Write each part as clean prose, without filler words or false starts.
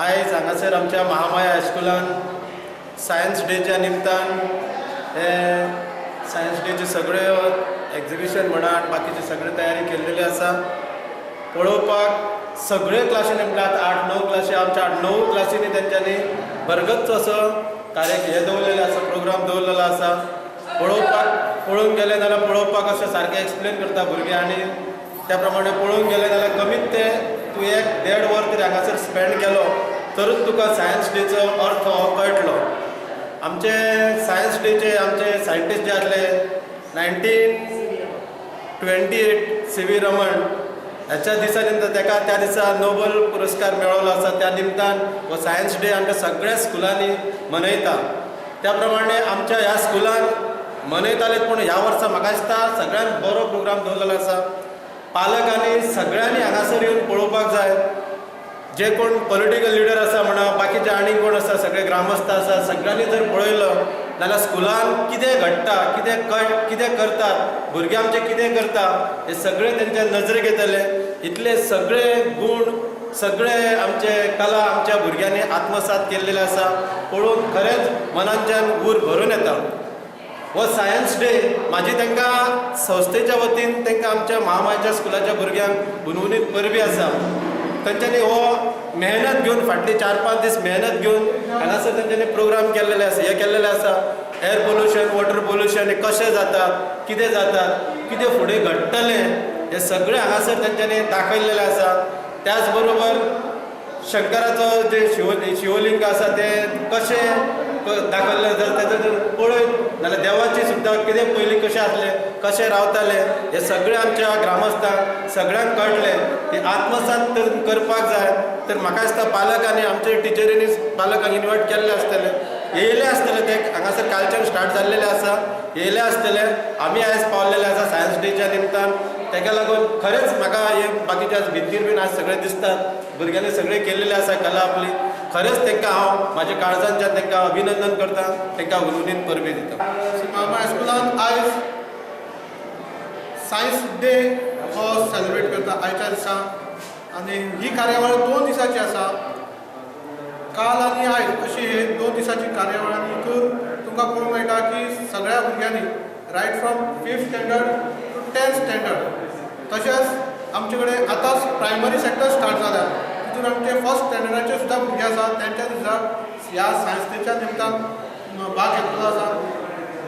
आयज हांगासर आमच्या महामाया हायस्कुलान सायन्स डेच्या निमतान हे सायन्स डेचे सगळ्यो एक्झिबिशन म्हणात बाकीचे सगळे तयारी केल्लेली आसा. पळोवपाक सगळे क्लासीनी म्हटल्यार 8-9 क्लासी आमच्या 9 क्लासीनी तेंच्यांनी भरगच्च असो हे दवरलेले आसा, प्रोग्राम दवरलेलो आसा. पळोवंक गेले जाल्यार पळोवपाक अशें सारकें एक्सप्लेन करता भुरगे आनी त्या प्रमाणे पळोवंक गेले जाल्यार कमीत ते तूं 1-1.5 वर तरी हांगासर स्पेंड केलो तरच तुका सायन्स डेचो अर्थ हो कळटलो. आमचे सायन्स डेचे आमचे सायंटिस्ट जे आसले 1928 सी.व्ही. रमण ह्याच्या दिसा निमतान त्या दिसा नोबल पुरस्कार मेळ्ळो आसा. त्या निमतान हो सायन्स डे आमच्या सगळ्या स्कुलांनी मनयता. त्या प्रमाणे आमच्या ह्या स्कुलान मनयताले पूण ह्या वर्सा म्हाका दिसता सगळ्यान बरो प्रोग्राम दवरलेलो आसा. पालकांनी सगळ्यांनी हांगासर येवन पळोवपाक जाय. जे कोण पॉलिटिकल लिडर आसा म्हणा बाकीचे आनी कोण आसा सगळे ग्रामस्थ आसा सगळ्यांनी जर पळयलो जाल्यार स्कुलान कितें घडटा कितें करतात भुरगे आमचे कितें करता हे सगळे तेंच्या नजरेक येतले. इतले सगळे गुण सगळे आमचे कला आमच्या भुरग्यांनी आत्मसात केल्लेले आसा. पळोवन खरेंच मनांच्यान उर भरून येता. हो सायन्स डे म्हाजी तांकां संस्थेच्या वतीन तांकां आमच्या महामायेच्या स्कुलाच्या भुरग्यांक गुणगुणीत परबी आसा. तांच्यांनी हो मेहनत घेवन फाटली 4-5 दीस मेहनत घेवन हांगासर तांच्यांनी प्रोग्राम केल्लेले आसा. हे केल्लेले आसा एअर पोल्युशन वॉटर पोल्युशन हे कशें जातात कितें फुडें घडटले हे सगळे हांगासर तांच्यांनी दाखयल्लेले आसा. त्याच बरोबर शंकराचो जे शिवलिंग आसा ते कशें दाखयल्ले जर तेजो पळयत जाल्यार देवाची सुद्दां कितें पयलीं कशें आसलें कशें रावताले हे सगळे आमच्या ग्रामस्थांक सगळ्यांक कळटले. ते आत्मसात करपाक जाय तर म्हाका दिसता पालकांनी आमच्या टिचरींनी पालकांक इन्वायट केल्ले आसतले येयले आसतले ते हांगासर कालच्यान स्टार्ट जाल्लेले आसा येयले आसतले. आमी आयज पावलेले आसा सायन्स डेच्या निमतान. ताका लागून खरेंच म्हाका हे बाकीच्या भिंतीर बीन आज सगळे दिसतात भुरग्यांनी सगळे केल्लेले आसा कला आपली. खरेंच तांकां हांव म्हाज्या काळजांच्यान तांकां अभिनंदन करता तांकां गुणगुणीत परबी दिता. महामाया हायस्कुलान आयज सायन्स डे हो सेलिब्रेट करता आयच्या दिसा आनी ही कार्यावळ 2 दिसांची आसा. काल आनी आयज अशी हे 2 दिसांची कार्यावळ आनी हितून तुमकां पळोवंक मेळटा की सगळ्या भुरग्यांनी right from 5th standard to 10th standard तशेंच आमचे कडेन आतांच प्रायमरी सेक्टर स्टार्ट जाल्या तितून आमचे 1st स्टँडर्डाचे सुद्दां भुरगे आसा तेंच्या दिसा ह्या सायन्स डेच्या निमतान भाग घेतलेलो आसा.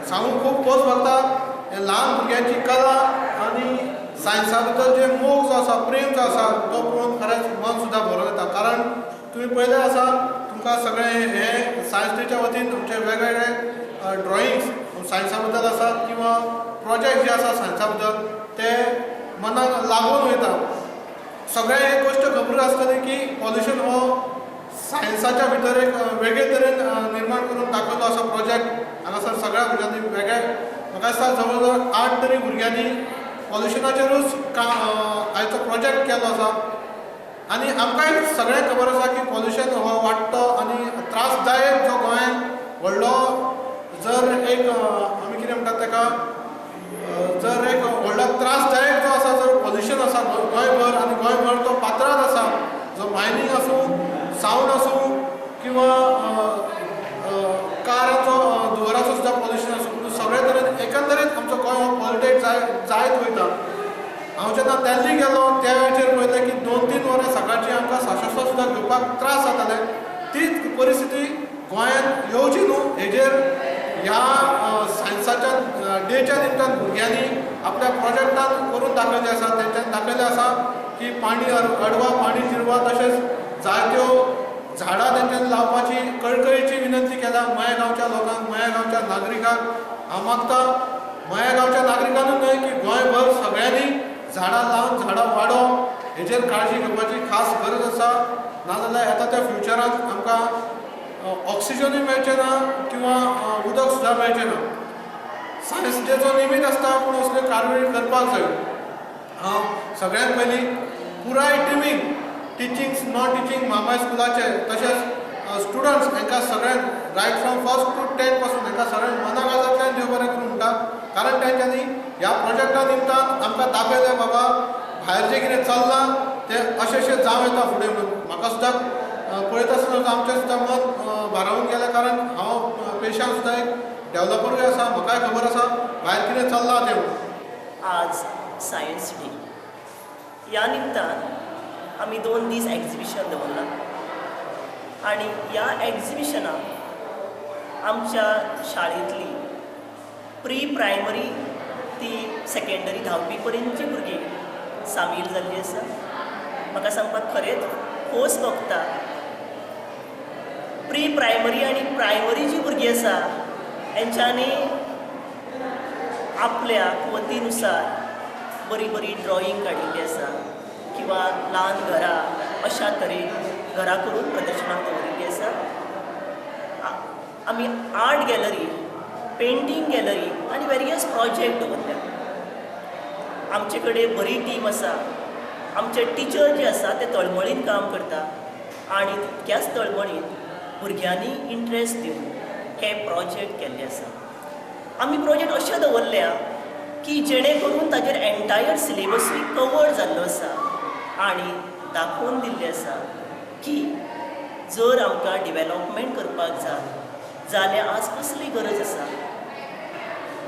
सांगून खूब खोस भोगता हे ल्हान भुरग्यांची कला आनी सायन्सा भितर जे मोग जो आसा प्रेम जो आसा तो पळोवन खरेंच मन सुद्दां भरून येता. कारण तुमी पळयलें आसा तुमकां सगळे हे सायन्स डेच्या वतीन तुमचे वेगवेगळे ड्रॉइंग्स सायन्सा बद्दल आसात किंवा प्रोजेक्ट जे आसा सायन्सा बद्दल ते मनाक लागून वयता. सगळे एक गोश्ट खबर आसतली की पॉल्युशन हो सायन्साच्या भितर एक वेगळे तरेन निर्माण करून दाखयलो आसा प्रोजेक्ट. हांगासर सगळ्या भुरग्यांनी वेगळे म्हाका दिसता जवळ जवळ 8 तरी भुरग्यांनी पॉल्युशनाचेरूच आयचो प्रोजेक्ट केलो आसा. आनी आमकांय सगळ्यांक खबर आसा की पॉल्युशन हो वाडटो आनी त्रासदायक जो गोंयांत व्हडलो जर एक आमी कितें म्हणटात ताका जर एक व्हडलो त्रासदायक जो आसा जर पॉल्युशन आसा गोंयभर आनी गोंयभर तो पात्रांत आसा जो मायनींग आसूं सावंड आसूं किंवा काराचो धुवराचो सुद्दां पॉल्युशन आसूं पूण सगळे तरेन एकंदरीत आमचो गोंय हो पॉल्युटेड जायत वयता. हांव जेन्ना दिल्ली गेलो त्या वेळाचेर पळयलें की 2-3 वरां सकाळची आमकां श्वासोश्वास सुद्दां घेवपाक त्रास जाताले. तीच परिस्थिती गोंयांत येवची न्हू हेजेर ह्या सायन्साच्या डेच्या निमतान भुरग्यांनी आपल्या प्रोजेक्टान करून दाखयलें आसा. तेंच्यांनी दाखयलें आसा की पाणी अडवा पाणी जिरवा तशेंच जायत्यो झाडां तेंच्यांनी लावपाची कळकळीची विनंती केल्या मया गांवच्या लोकांक मया गांवच्या नागरिकांक. हांव मागता मया गांवच्या नागरिकांनूच न्हय की गोंयभर सगळ्यांनी झाडां लावन झाडां वाडोवप हेजेर काळजी घेवपाची खास गरज आसा. नाजाल्यार येता त्या फ्युचरांत आमकां ऑक्सिजनूय मेळचें ना किंवा उदक सुद्दां मेळचें ना. सायन्स डेचो निमीत आसता पूण असल्यो कार्यावळी करपाक जाय. हांव सगळ्यांत पयलीं पुराय टिमीक टिचींग नॉन टिचींग महामाय स्कुलाचे तशेंच स्टुडंट्स हांकां सगळ्यांक right from 1st to 10th पासून हांकां सगळ्यांक मनाकाळजांतल्यान देव बरें करून म्हणटा. कारण तेंच्यांनी ह्या प्रोजेक्टा निमतान आमकां दाखयलें बाबा भायर जें कितें चल्लां तें अशें जावं येता फुडें म्हणून. म्हाका सुद्दां पळयता सुद्दां आमचें सुद्दां मन भारावून गेलें, कारण हांव पेशांत सुद्दां एक डेवलपरूय आसा, म्हाकाय खबर आसा भायर कितें चल्लां तें म्हणून. आज सायन्स डे ह्या निमतान आमी 2 दीस एग्जिबिशन दवरलां आनी ह्या एग्जिबिशनाक आमच्या शाळेंतली प्री प्रायमरी ती सेकंडरी 10वी पर्यंतची भुरगीं सामील जाल्लीं आसा. म्हाका सांगपाक खरेंच खोस भोगता. प्री प्रायमरी आनी प्रायमरी जी भुरगीं आसा हेंच्यांनी आपल्या वतीनुसार बरी बरी ड्रॉईंग काडिल्ली आसा किंवा ल्हान घरां अशा तरेन घरां करून प्रदर्शनाक दवरिल्लीं आसा. आमी आर्ट गॅलरी, पेंटींग गॅलरी आनी वेरियस प्रोजेक्ट दवरल्या. आमचे कडेन बरी टीम आसा. आमचे टिचर जे आसा ते तळमळीन काम करता आनी तितक्याच तळमळीन भुरग्यांनी इंट्रस्ट दिवन हे प्रोजेक्ट केल्ले आसा. आमी प्रोजेक्ट अशें दवरल्या की जेणे करून ताजेर एंटायर सिलेबसूय कवर जाल्लो आसा आनी दाखोवन दिल्लें आसा की जर आमकां डिवेलॉपमेंट करपाक जाय जाल्यार आज कसली गरज आसा.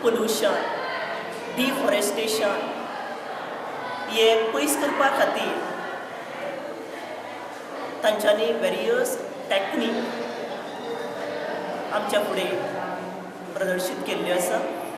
पोल्युशन, डिफॉरेस्टेशन हे पयस करपा खातीर तांच्यांनी वेरियस टॅक्नीक आमच्या फुडें प्रदर्शीत केल्ल्यो आसा.